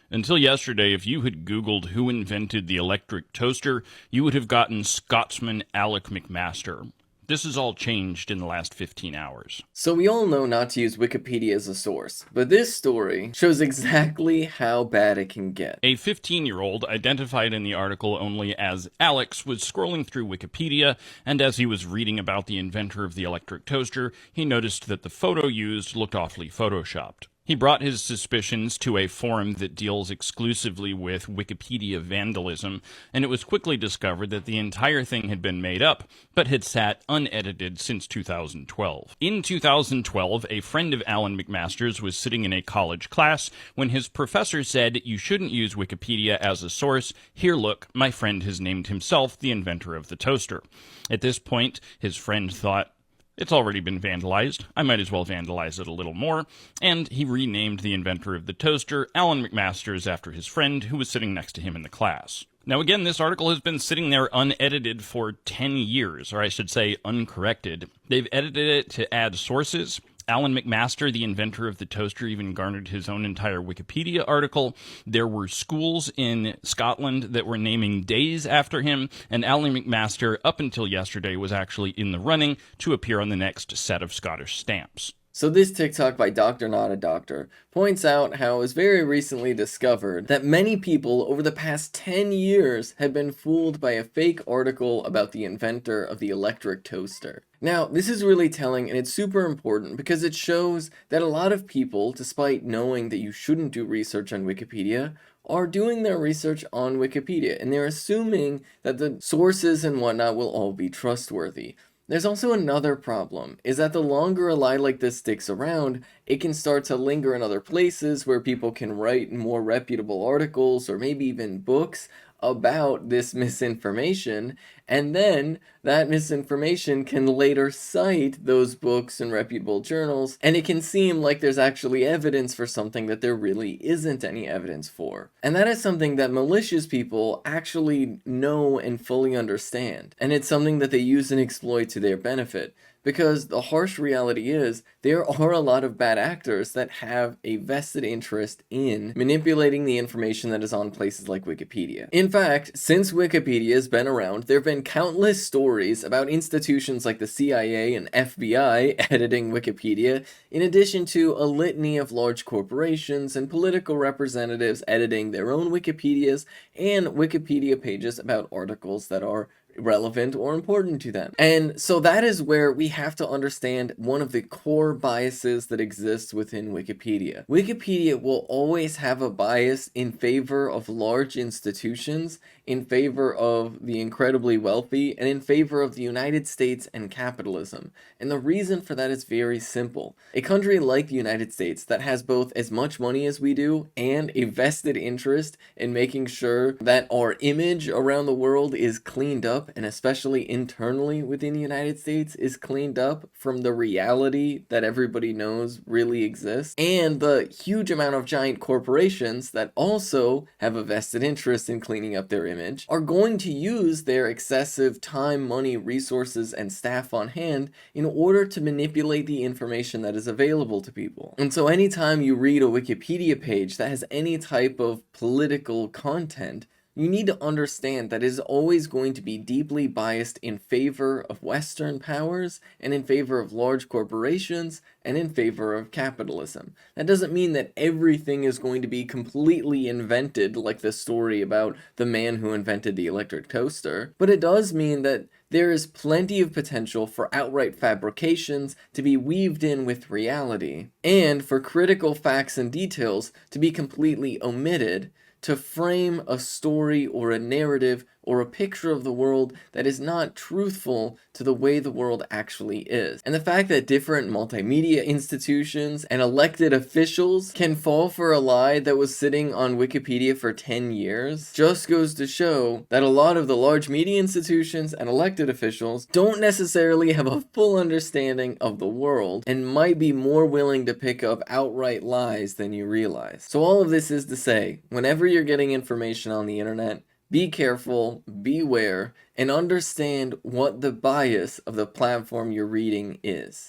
Until yesterday, if you had Googled who invented the electric toaster, you would have gotten Scotsman Alec McMaster. This has all changed in the last 15 hours. So we all know not to use Wikipedia as a source, but this story shows exactly how bad it can get. A 15-year-old, identified in the article only as Alex, was scrolling through Wikipedia, and as he was reading about the inventor of the electric toaster, he noticed that the photo used looked awfully photoshopped. He brought his suspicions to a forum that deals exclusively with Wikipedia vandalism, and it was quickly discovered that the entire thing had been made up, but had sat unedited since 2012. In 2012, a friend of Alan McMaster's was sitting in a college class when his professor said, "You shouldn't use Wikipedia as a source. Here, look, my friend has named himself the inventor of the toaster." At this point, his friend thought, "It's already been vandalized. I might as well vandalize it a little more." And he renamed the inventor of the toaster Alan McMasters after his friend who was sitting next to him in the class. Now again, this article has been sitting there unedited for 10 years, or I should say uncorrected. They've edited it to add sources. Alan McMaster, the inventor of the toaster, even garnered his own entire Wikipedia article. There were schools in Scotland that were naming days after him, and Alan McMaster, up until yesterday, was actually in the running to appear on the next set of Scottish stamps. So this TikTok by Dr. Not a Doctor points out how it was very recently discovered that many people over the past 10 years have been fooled by a fake article about the inventor of the electric toaster. Now, this is really telling, and it's super important because it shows that a lot of people, despite knowing that you shouldn't do research on Wikipedia, are doing their research on Wikipedia, and they're assuming that the sources and whatnot will all be trustworthy. There's also another problem, is that the longer a lie like this sticks around, it can start to linger in other places where people can write more reputable articles or maybe even books about this misinformation, and then that misinformation can later cite those books and reputable journals, and it can seem like there's actually evidence for something that there really isn't any evidence for. And that is something that malicious people actually know and fully understand, and it's something that they use and exploit to their benefit. Because the harsh reality is, there are a lot of bad actors that have a vested interest in manipulating the information that is on places like Wikipedia. In fact, since Wikipedia has been around, there have been countless stories about institutions like the CIA and FBI editing Wikipedia, in addition to a litany of large corporations and political representatives editing their own Wikipedias and Wikipedia pages about articles that are relevant or important to them. And so that is where we have to understand one of the core biases that exists within Wikipedia. Wikipedia will always have a bias in favor of large institutions, in favor of the incredibly wealthy, and in favor of the United States and capitalism. And the reason for that is very simple. A country like the United States that has both as much money as we do and a vested interest in making sure that our image around the world is cleaned up, and especially internally within the United States is cleaned up from the reality that everybody knows really exists, and the huge amount of giant corporations that also have a vested interest in cleaning up their image, are going to use their excessive time, money, resources, and staff on hand in order to manipulate the information that is available to people. And so anytime you read a Wikipedia page that has any type of political content, you need to understand that it is always going to be deeply biased in favor of Western powers and in favor of large corporations and in favor of capitalism. That doesn't mean that everything is going to be completely invented, like the story about the man who invented the electric toaster, but it does mean that there is plenty of potential for outright fabrications to be weaved in with reality, and for critical facts and details to be completely omitted to frame a story or a narrative or a picture of the world that is not truthful to the way the world actually is. And the fact that different multimedia institutions and elected officials can fall for a lie that was sitting on Wikipedia for 10 years just goes to show that a lot of the large media institutions and elected officials don't necessarily have a full understanding of the world and might be more willing to pick up outright lies than you realize. So all of this is to say, whenever you're getting information on the internet, be careful, beware, and understand what the bias of the platform you're reading is.